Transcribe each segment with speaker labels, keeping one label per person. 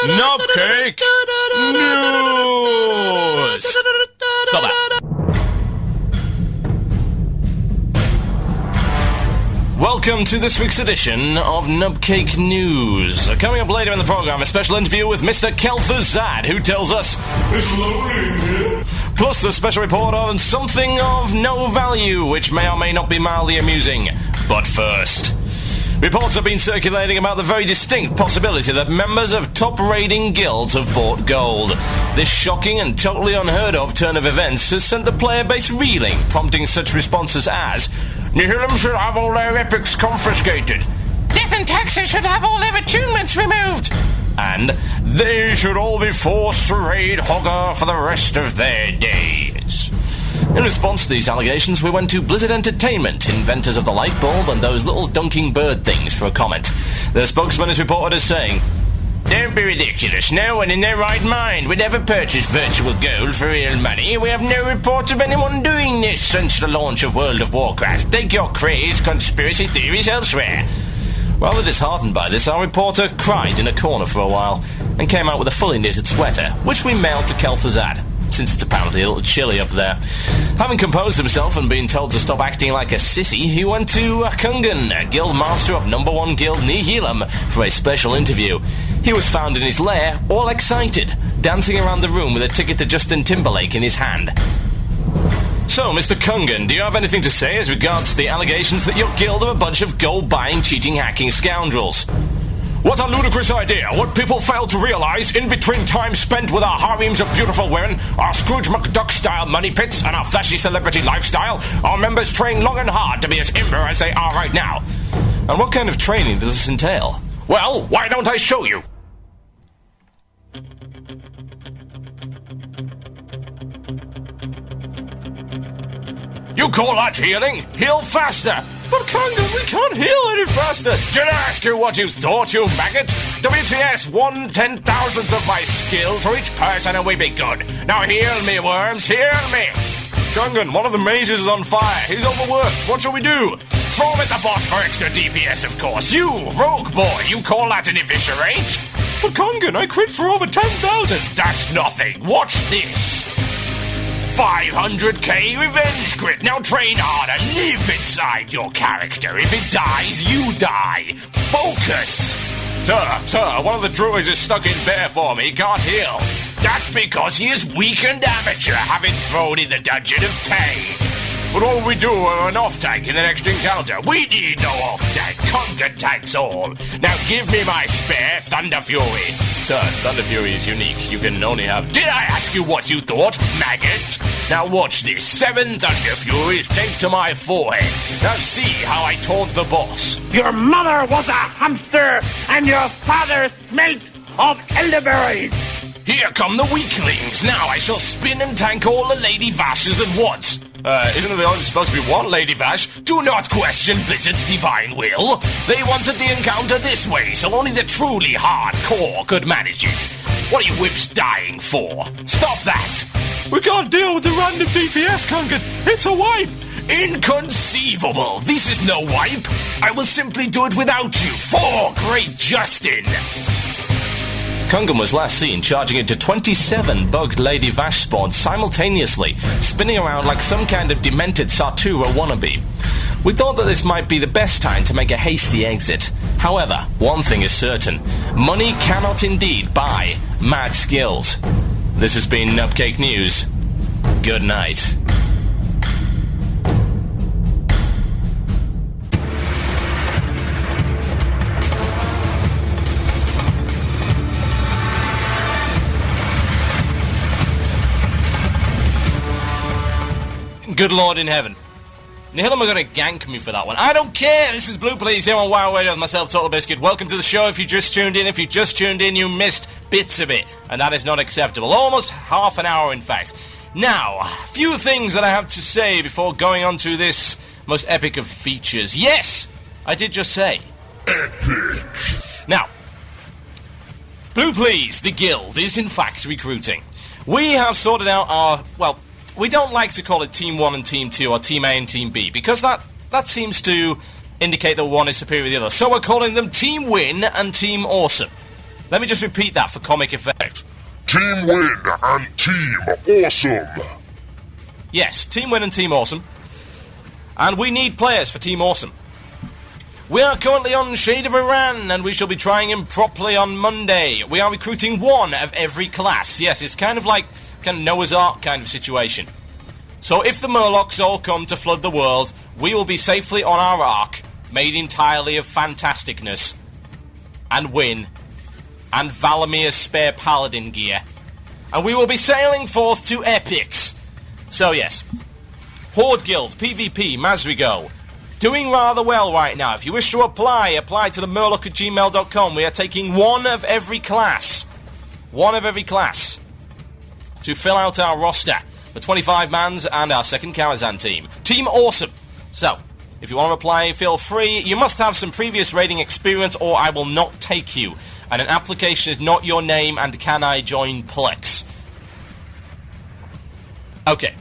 Speaker 1: Nubcake News! Stop that. Welcome to this week's edition of Nubcake News. Coming up later in the programme, a special interview with Mr. Kelthazad, who tells us it's lonely in here. Plus the special report on something of no value, which may or may not be mildly amusing. But first, reports have been circulating about the very distinct possibility that members of top-rating guilds have bought gold. This shocking and totally unheard-of turn of events has sent the player base reeling, prompting such responses as Nihilum should have all their epics confiscated. Death and taxes should have all their attunements removed. And they should all be forced to raid Hogger for the rest of their days. In response to these allegations, we went to Blizzard Entertainment, inventors of the light bulb and those little dunking bird things, for a comment. Their spokesman is reported as saying, "Don't be ridiculous. No one in their right mind would ever purchase virtual gold for real money. We have no reports of anyone doing this since the launch of World of Warcraft. Take your crazed conspiracy theories elsewhere." Rather disheartened by this, our reporter cried in a corner for a while and came out with a fully knitted sweater, which we mailed to Kelthazad, since it's apparently a little chilly up there. Having composed himself and been told to stop acting like a sissy, he went to Kungan, guild master of number one guild Nihilum, for a special interview. He was found in his lair, all excited, dancing around the room with a ticket to Justin Timberlake in his hand. So, Mr. Kungan, do you have anything to say as regards to the allegations that your guild are a bunch of gold-buying, cheating, hacking scoundrels? What a ludicrous idea! What people fail to realise, in between time spent with our harems of beautiful women, our Scrooge McDuck-style money pits, and our flashy celebrity lifestyle, our members train long and hard to be as imber as they are right now. And what kind of training does this entail? Well, why don't I show you? You call that healing? Heal faster! But Kungan, we can't heal any faster! Did I ask you what you thought, you maggot? WTS, 1/10,000th of my skill to each person and we be good. Now heal me, worms, heal me! Kungan, one of the mages is on fire. He's overworked. What shall we do? Throw him at the boss for extra DPS, of course. You, rogue boy, you call that an eviscerate? But Kungan, I crit for over 10,000. That's nothing. Watch this. 500k revenge crit. Now train harder. Live inside your character. If it dies, you die. Focus. Sir, one of the druids is stuck in bear form. He can't heal. That's because he is weak and amateur, having thrown in the dungeon of pain. But what will we do with an off-tank in the next encounter? We need no off-tank. Kungan tanks all. Now give me my spare Thunder Fury. Sir, Thunder Fury is unique. You can only have... Did I ask you what you thought, maggot? Now watch this. 7 Thunder Furies taped to my forehead. Now see how I taunt the boss.
Speaker 2: Your mother was a hamster, and your father smelt of elderberries.
Speaker 1: Here come the weaklings. Now I shall spin and tank all the Lady Vashes at once. Isn't there only supposed to be one Lady Vash? Do not question Blizzard's divine will. They wanted the encounter this way, so only the truly hardcore could manage it. What are you whips dying for? Stop that! We can't deal with the random DPS, Kungan. It's a wipe! Inconceivable! This is no wipe! I will simply do it without you, for Great Justin! Kungan was last seen charging into 27 bugged Lady Vash spawns simultaneously, spinning around like some kind of demented Sartura wannabe. We thought that this might be the best time to make a hasty exit. However, one thing is certain. Money cannot indeed buy mad skills. This has been Nubcake News. Good night. Good Lord in heaven. Nihilum are going to gank me for that one. I don't care. This is Blue Please here on WoW Radio with myself, Total Biscuit. Welcome to the show. If you just tuned in, you missed bits of it. And that is not acceptable. Almost half an hour, in fact. Now, a few things that I have to say before going on to this most epic of features. Yes, I did just say epic. Now, Blue Please, the guild, is in fact recruiting. We have sorted out our, well, we don't like to call it Team 1 and Team 2 or Team A and Team B because that seems to indicate that one is superior to the other. So we're calling them Team Win and Team Awesome. Let me just repeat that for comic effect.
Speaker 3: Team Win and Team Awesome.
Speaker 1: Yes, Team Win and Team Awesome. And we need players for Team Awesome. We are currently on Shade of Iran, and we shall be trying him properly on Monday. We are recruiting one of every class. Yes, it's kind of like Noah's Ark kind of situation. So if the Murlocs all come to flood the world, we will be safely on our Ark, made entirely of fantasticness, and Win, and Valamir's spare paladin gear. And we will be sailing forth to epics. So yes, Horde Guild, PvP, Mazrigo, doing rather well right now. If you wish to apply to the murloc@gmail.com. We are taking one of every class. One of every class. To fill out our roster. The 25 mans and our second Karazhan team. Team Awesome. So, if you want to apply, feel free. You must have some previous raiding experience or I will not take you. And an application is not your name and can I join Plex. Okay.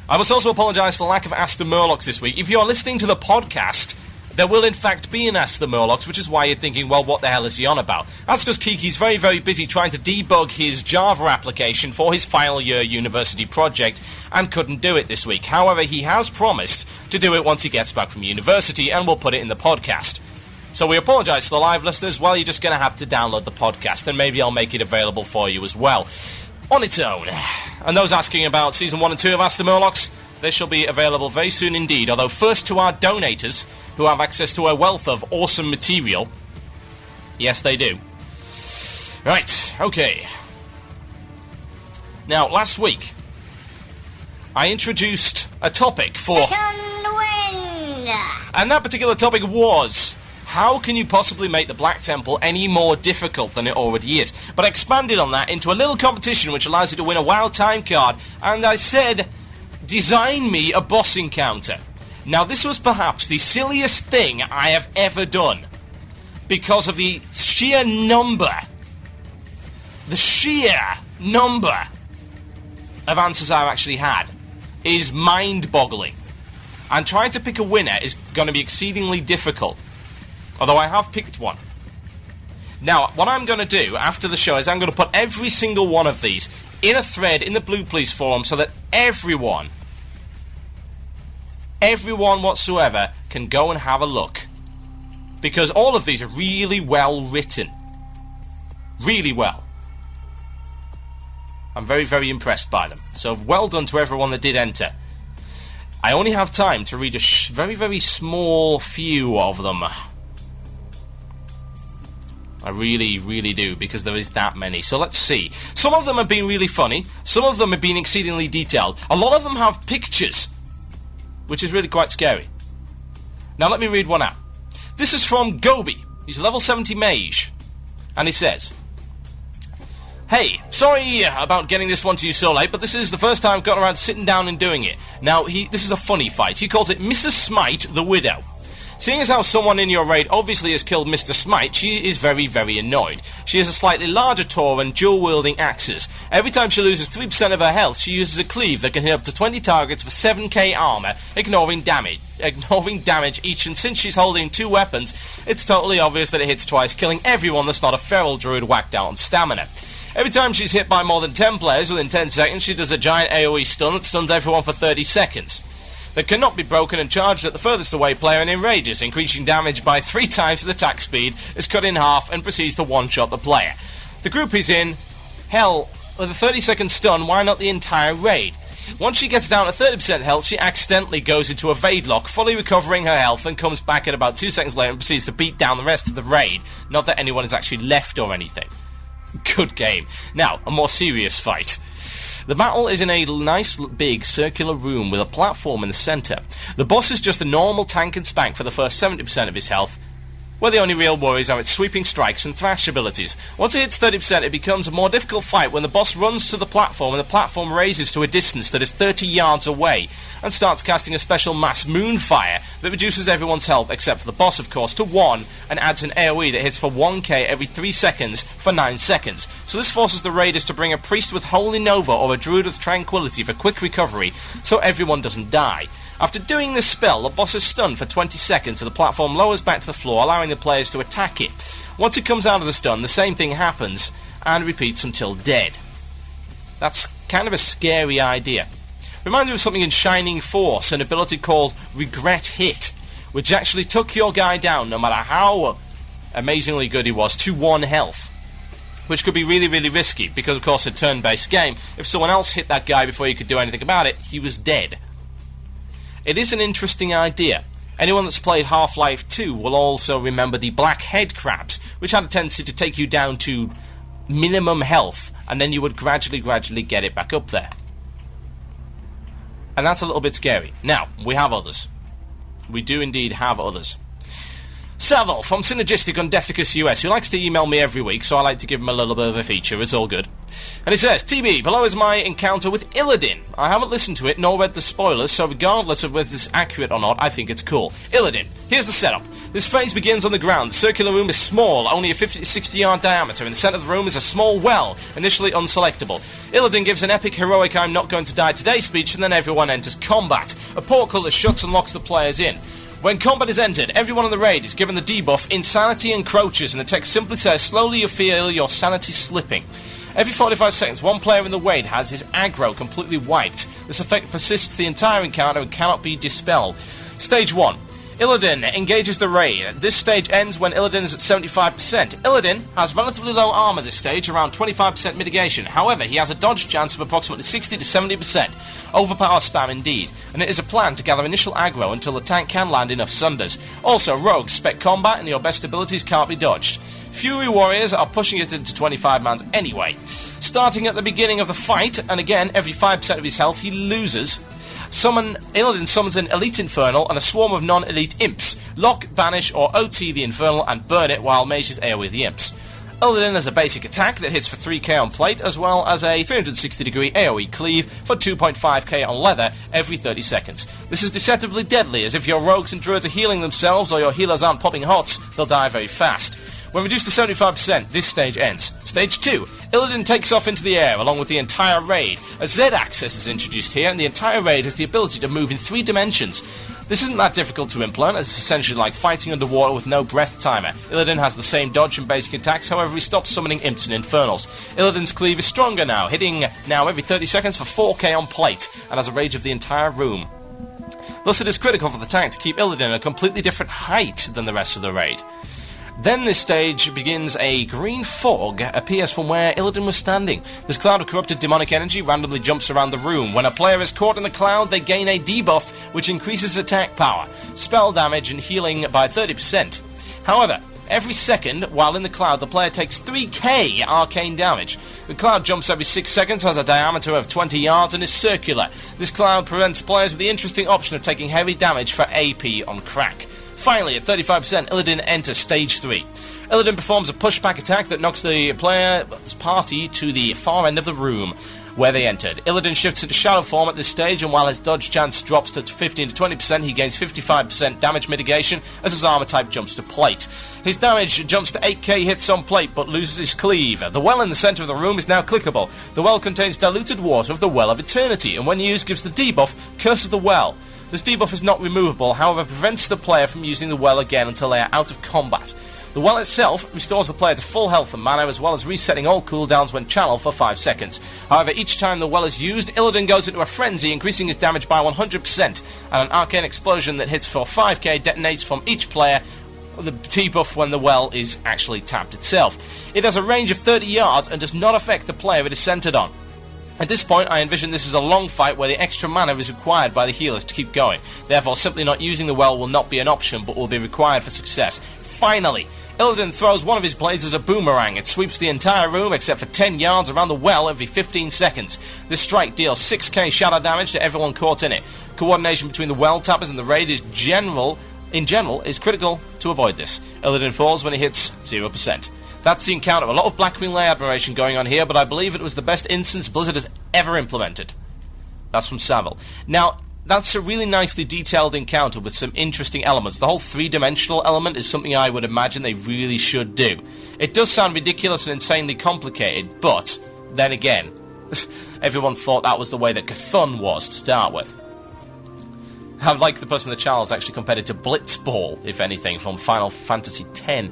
Speaker 1: I must also apologise for the lack of Ask the Murlocs this week. If you are listening to the podcast, there will in fact be an Ask the Murlocs, which is why you're thinking, well, what the hell is he on about? That's because Kiki's very, very busy trying to debug his Java application for his final year university project and couldn't do it this week. However, he has promised to do it once he gets back from university and we'll put it in the podcast. So we apologise to the live listeners. Well, you're just going to have to download the podcast and maybe I'll make it available for you as well. On its own. And those asking about Season 1 and 2 of Ask the Murlocs, they shall be available very soon indeed. Although first to our donators, who have access to a wealth of awesome material. Yes, they do. Right, okay. Now, last week, I introduced a topic for...
Speaker 4: Second Wind!
Speaker 1: And that particular topic was... how can you possibly make the Black Temple any more difficult than it already is? But I expanded on that into a little competition which allows you to win a WoW time card. And I said, design me a boss encounter. Now this was perhaps the silliest thing I have ever done. Because of the sheer number of answers I've actually had is mind-boggling. And trying to pick a winner is going to be exceedingly difficult. Although I have picked one. Now, what I'm going to do after the show is I'm going to put every single one of these in a thread in the Blue Police forum so that everyone whatsoever can go and have a look. Because all of these are really well written. Really well. I'm very, very impressed by them. So well done to everyone that did enter. I only have time to read a very, very small few of them. I really, really do, because there is that many. So let's see. Some of them have been really funny. Some of them have been exceedingly detailed. A lot of them have pictures, which is really quite scary. Now let me read one out. This is from Gobi. He's a level 70 mage. And he says, hey, sorry about getting this one to you so late, but this is the first time I've got around to sitting down and doing it. Now, this is a funny fight. He calls it Mrs. Smite the Widow. Seeing as how someone in your raid obviously has killed Mr. Smite, she is very, very annoyed. She has a slightly larger Tor and dual-wielding axes. Every time she loses 3% of her health, she uses a cleave that can hit up to 20 targets for 7k armor, ignoring damage each, and since she's holding two weapons, it's totally obvious that it hits twice, killing everyone that's not a feral druid whacked out on stamina. Every time she's hit by more than 10 players within 10 seconds, she does a giant AoE stun that stuns everyone for 30 seconds. That cannot be broken and charged at the furthest away player and enrages, increasing damage by 3 times the attack speed, is cut in half and proceeds to one-shot the player. The group is in. Hell, with a 30-second stun, why not the entire raid? Once she gets down to 30% health, she accidentally goes into evade lock, fully recovering her health, and comes back at about 2 seconds later and proceeds to beat down the rest of the raid. Not that anyone is actually left or anything. Good game. Now, a more serious fight. The battle is in a nice big circular room with a platform in the centre. The boss is just a normal tank and spank for the first 70% of his health, where the only real worries are its sweeping strikes and thrash abilities. Once it hits 30%, it becomes a more difficult fight when the boss runs to the platform and the platform raises to a distance that is 30 yards away and starts casting a special mass moonfire that reduces everyone's health, except for the boss, of course, to 1 and adds an AoE that hits for 1k every 3 seconds for 9 seconds. So this forces the raiders to bring a priest with Holy Nova or a druid with Tranquility for quick recovery so everyone doesn't die. After doing this spell, the boss is stunned for 20 seconds and the platform lowers back to the floor, allowing the players to attack it. Once it comes out of the stun, the same thing happens and repeats until dead. That's kind of a scary idea. Reminds me of something in Shining Force, an ability called Regret Hit, which actually took your guy down, no matter how amazingly good he was, to 1 health. Which could be really, really risky, because of course, a turn-based game, if someone else hit that guy before you could do anything about it, he was dead. It is an interesting idea. Anyone that's played Half-Life 2 will also remember the black head crabs, which had a tendency to take you down to minimum health, and then you would gradually get it back up there. And that's a little bit scary. Now, we have others. We do indeed have others. Savile from Synergistic on Deathicus US, who likes to email me every week, so I like to give him a little bit of a feature. It's all good. And he says, TB, below is my encounter with Illidan. I haven't listened to it nor read the spoilers, so regardless of whether it's accurate or not, I think it's cool. Illidan, here's the setup. This phase begins on the ground. The circular room is small, only a 50 to 60 yard diameter. In the centre of the room is a small well, initially unselectable. Illidan gives an epic, heroic I'm not going to die today speech, and then everyone enters combat. A portal that shuts and locks the players in. When combat is entered, everyone in the raid is given the debuff Insanity Encroaches, and the text simply says, slowly you feel your sanity slipping. Every 45 seconds, one player in the raid has his aggro completely wiped. This effect persists the entire encounter and cannot be dispelled. Stage 1. Illidan engages the raid. This stage ends when Illidan is at 75%. Illidan has relatively low armor this stage, around 25% mitigation. However, he has a dodge chance of approximately 60 to 70%. Overpower spam indeed. And it is a plan to gather initial aggro until the tank can land enough sunders. Also, rogues spec combat and your best abilities can't be dodged. Fury warriors are pushing it into 25 mans anyway. Starting at the beginning of the fight, and again, every 5% of his health he loses. Illidan summons an Elite Infernal and a swarm of non-elite imps. Lock, banish, or OT the Infernal and burn it while mages AoE the imps. Illidan has a basic attack that hits for 3k on plate, as well as a 360-degree AoE cleave for 2.5k on leather every 30 seconds. This is deceptively deadly, as if your rogues and druids are healing themselves or your healers aren't popping hots, they'll die very fast. When reduced to 75%, this stage ends. Stage 2. Illidan takes off into the air along with the entire raid. A Z-axis is introduced here, and the entire raid has the ability to move in 3 dimensions. This isn't that difficult to implement, as it's essentially like fighting underwater with no breath timer. Illidan has the same dodge and basic attacks, however he stops summoning imps and infernals. Illidan's cleave is stronger now, hitting now every 30 seconds for 4k on plate, and has a range of the entire room. Thus it is critical for the tank to keep Illidan at a completely different height than the rest of the raid. Then this stage begins. A green fog appears from where Illidan was standing. This cloud of corrupted demonic energy randomly jumps around the room. When a player is caught in the cloud, they gain a debuff, which increases attack power, spell damage, and healing by 30%. However, every second, while in the cloud, the player takes 3k arcane damage. The cloud jumps every 6 seconds, has a diameter of 20 yards, and is circular. This cloud presents players with the interesting option of taking heavy damage for AP on crack. Finally, at 35%, Illidan enters Stage 3. Illidan performs a pushback attack that knocks the player's party to the far end of the room where they entered. Illidan shifts into shadow form at this stage, and while his dodge chance drops to 15 to 20%, he gains 55% damage mitigation as his armor type jumps to plate. His damage jumps to 8k hits on plate, but loses his cleave. The well in the center of the room is now clickable. The well contains diluted water of the Well of Eternity, and when used gives the debuff Curse of the Well. This debuff is not removable, however prevents the player from using the well again until they are out of combat. The well itself restores the player to full health and mana, as well as resetting all cooldowns when channeled for 5 seconds. However, each time the well is used, Illidan goes into a frenzy, increasing his damage by 100%, and an arcane explosion that hits for 5k detonates from each player, the debuff when the well is actually tapped itself. It has a range of 30 yards and does not affect the player it is centered on. At this point, I envision this as a long fight where the extra mana is required by the healers to keep going. Therefore, simply not using the well will not be an option, but will be required for success. Finally, Illidan throws one of his blades as a boomerang. It sweeps the entire room except for 10 yards around the well every 15 seconds. This strike deals 6k shadow damage to everyone caught in it. Coordination between the well tappers and the raid is in general is critical to avoid this. Illidan falls when he hits 0%. That's the encounter. A lot of Black Moonlight admiration going on here, but I believe it was the best instance Blizzard has ever implemented. That's from Savile. Now, that's a really nicely detailed encounter with some interesting elements. The whole 3-dimensional element is something I would imagine they really should do. It does sound ridiculous and insanely complicated, but then again, everyone thought that was the way that Cthulhu was to start with. I like the person in the channel has actually compared it to Blitzball, if anything, from Final Fantasy X.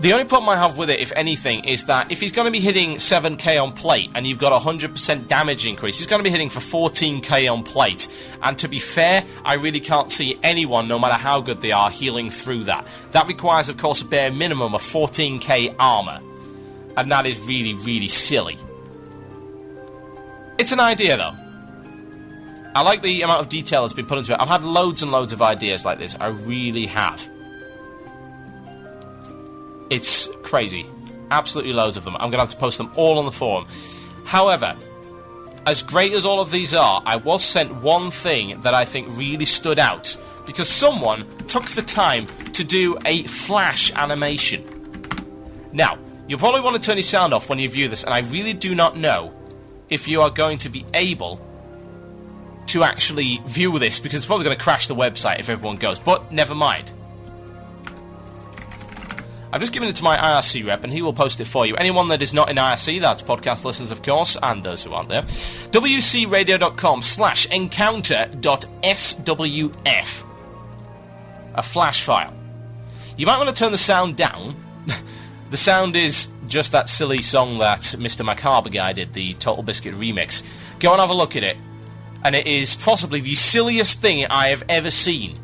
Speaker 1: The only problem I have with it, if anything, is that if he's going to be hitting 7k on plate and you've got a 100% damage increase, he's going to be hitting for 14k on plate. And to be fair, I really can't see anyone, no matter how good they are, healing through that. That requires, of course, a bare minimum of 14k armor. And that is really, really silly. It's an idea, though. I like the amount of detail that's been put into it. I've had loads and loads of ideas like this. I really have. It's crazy. Absolutely loads of them. I'm going to have to post them all on the forum. However, as great as all of these are, I was sent one thing that I think really stood out. Because someone took the time to do a flash animation. Now, you'll probably want to turn your sound off when you view this, and I really do not know if you are going to be able to actually view this, because it's probably going to crash the website if everyone goes. But never mind. I've just given it to my IRC rep, and he will post it for you. Anyone that is not in IRC, that's podcast listeners, of course, and those who aren't there. wcradio.com/encounter.swf. A flash file. You might want to turn the sound down. The sound is just that silly song that Mr. Macabre guy did, the Total Biscuit remix. Go and have a look at it. And it is possibly the silliest thing I have ever seen.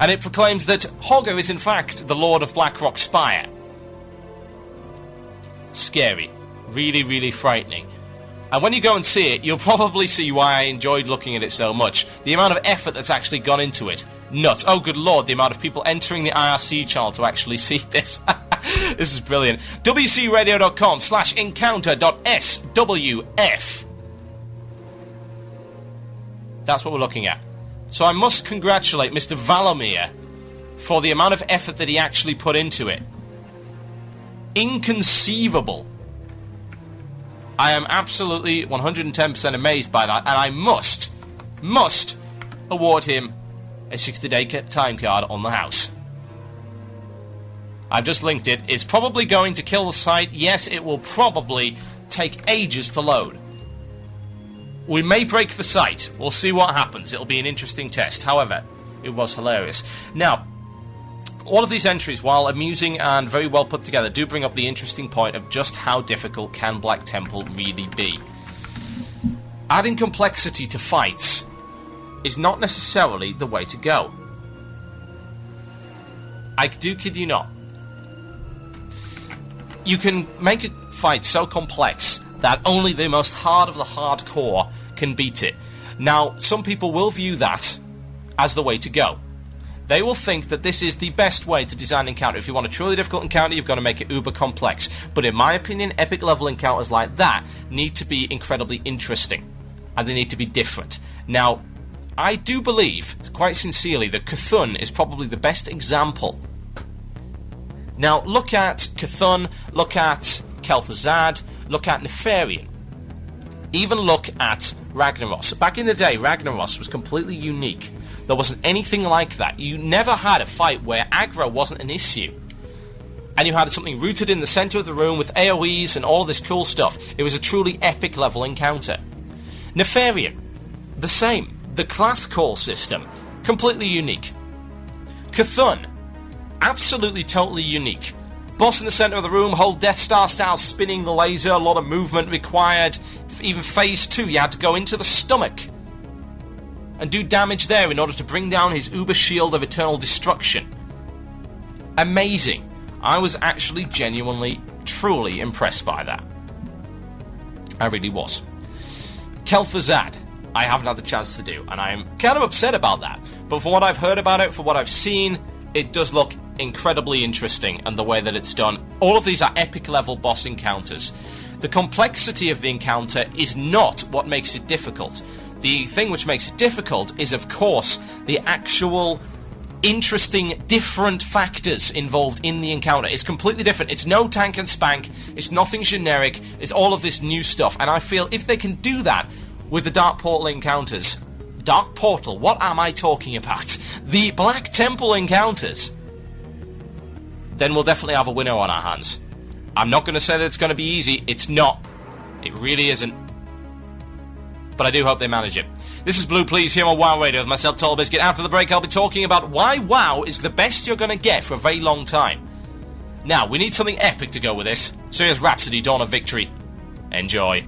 Speaker 1: And it proclaims that Hogger is in fact the Lord of Blackrock Spire. Scary. Really, really frightening. And when you go and see it, you'll probably see why I enjoyed looking at it so much. The amount of effort that's actually gone into it. Nuts. Oh, good lord, the amount of people entering the IRC channel to actually see this. This is brilliant. wcradio.com/encounter.swf. That's what we're looking at. So I must congratulate Mr. Valomir for the amount of effort that he actually put into it. Inconceivable. I am absolutely 110% amazed by that, and I must award him a 60-day time card on the house. I've just linked it. It's probably going to kill the site. Yes, it will probably take ages to load. We may break the site. We'll see what happens. It'll be an interesting test. However, it was hilarious. Now, all of these entries, while amusing and very well put together, do bring up the interesting point of just how difficult can Black Temple really be. Adding complexity to fights is not necessarily the way to go. I do kid you not. You can make a fight so complex that only the most hard of the hardcore can beat it. Now, some people will view that as the way to go. They will think that this is the best way to design an encounter. If you want a truly difficult encounter, you've got to make it uber complex. But in my opinion, epic level encounters like that need to be incredibly interesting. And they need to be different. Now, I do believe, quite sincerely, that Cthulhu is probably the best example. Now, look at Cthulhu, look at Kel'Thuzad, look at Nefarian. Even look at Ragnaros. Back in the day, Ragnaros was completely unique. There wasn't anything like that. You never had a fight where aggro wasn't an issue. And you had something rooted in the center of the room with AoEs and all of this cool stuff. It was a truly epic level encounter. Nefarian, the same. The class call system, completely unique. Cthulhu, absolutely totally unique. Boss in the center of the room, whole Death Star style spinning the laser, a lot of movement required. Even phase 2, you had to go into the stomach and do damage there in order to bring down his uber shield of eternal destruction. Amazing. I was actually genuinely, truly impressed by that. I really was. Kel'Thuzad, I haven't had the chance to do, and I'm kind of upset about that. But for what I've heard about it, for what I've seen, it does look incredibly interesting, and the way that it's done. All of these are epic level boss encounters. The complexity of the encounter is not what makes it difficult. The thing which makes it difficult is, of course, the actual interesting, different factors involved in the encounter. It's completely different. It's no tank and spank. It's nothing generic. It's all of this new stuff. And I feel if they can do that with the Dark Portal encounters... Dark Portal? What am I talking about? The Black Temple encounters. Then we'll definitely have a winner on our hands. I'm not going to say that it's going to be easy. It's not. It really isn't. But I do hope they manage it. This is Blue Please here on WoW Radio with myself, Total Biscuit. After the break, I'll be talking about why WoW is the best you're going to get for a very long time. Now, we need something epic to go with this. So here's Rhapsody, Dawn of Victory. Enjoy.